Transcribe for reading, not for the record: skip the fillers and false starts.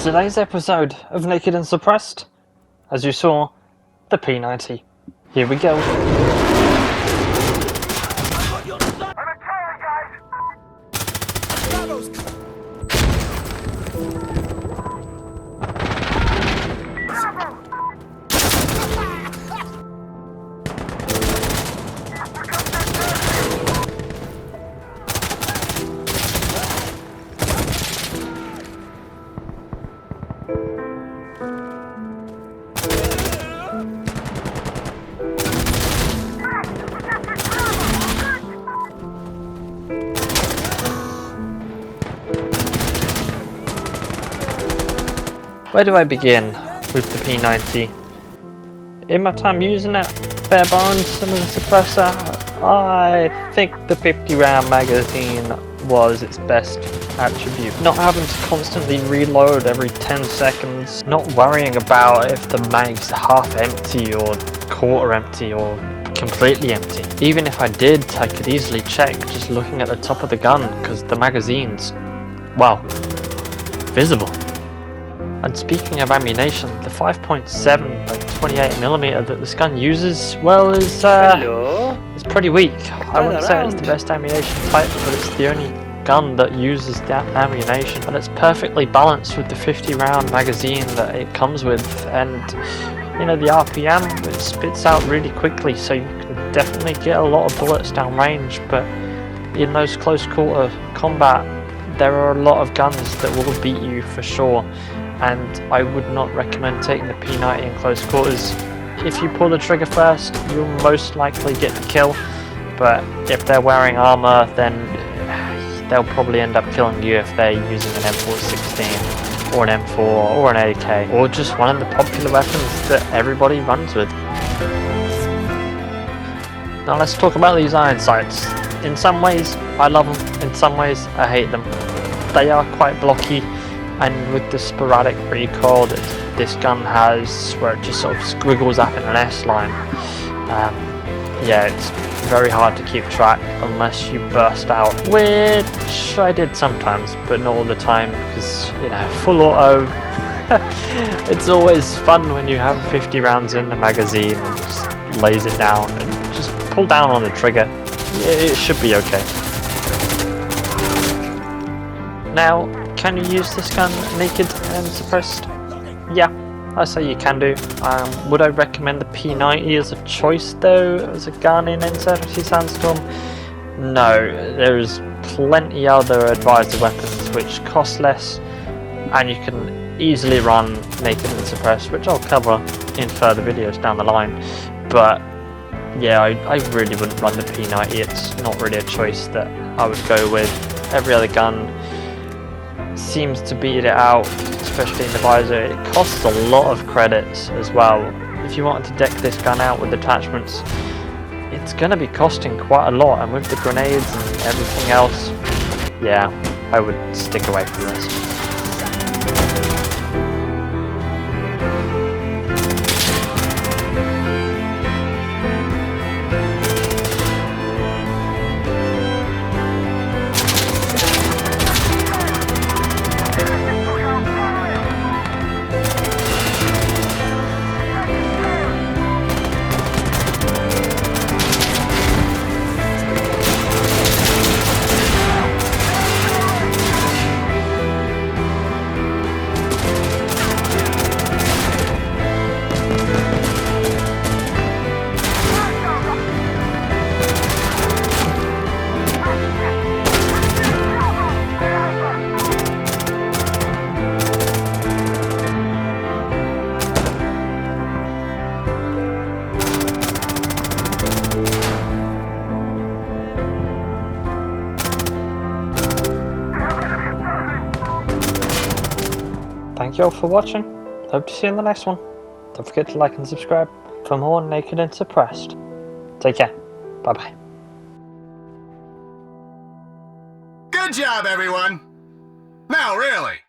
today's episode of Naked and Suppressed, as you saw, the P90. Here we go. Where do I begin with the P90? In my time using it, bare bones and as a suppressor, I think the 50 round magazine was its best attribute. Not having to constantly reload every 10 seconds, not worrying about if the mag's half empty or quarter empty or completely empty. Even if I did, I could easily check just looking at the top of the gun because the magazine's, well, visible. And speaking of ammunition, the 5.7 by 28mm that this gun uses, well, is pretty weak. I wouldn't say it's the best ammunition type, but it's the only gun that uses that ammunition, and it's perfectly balanced with the 50 round magazine that it comes with, and you know, the RPM, it spits out really quickly, so you can definitely get a lot of bullets down range. But in those close quarter combat, there are a lot of guns that will beat you for sure, and I would not recommend taking the P90 in close quarters. If you pull the trigger first, you'll most likely get the kill, but if they're wearing armor, then they'll probably end up killing you if they're using an M416 or an M4 or an AK, or just one of the popular weapons that everybody runs with. Now let's talk about these iron sights. In some ways I love them, in some ways I hate them. They are quite blocky, and with the sporadic recoil that this gun has, where it just sort of squiggles up in an S-line, yeah, it's very hard to keep track unless you burst out, which I did sometimes, but not all the time, because, you know, full auto, it's always fun when you have 50 rounds in the magazine and just lays it down and just pull down on the trigger. It should be okay. Now, can you use this gun naked and suppressed? Yeah, I say you can do. Would I recommend the P90 as a choice though, as a gun in Insurgency Sandstorm? No, there's plenty other advisor weapons which cost less and you can easily run naked and suppressed, which I'll cover in further videos down the line. But yeah, I really wouldn't run the P90. It's not really a choice that I would go with. Every other gun seems to beat it out, especially in the visor. It costs a lot of credits as well. If you wanted to deck this gun out with attachments, it's going to be costing quite a lot, and with the grenades and everything else, yeah, I would stick away from this. Thank you all for watching. Hope to see you in the next one. Don't forget to like and subscribe for more Naked and Suppressed. Take care. Bye bye. Good job, everyone. Now, really.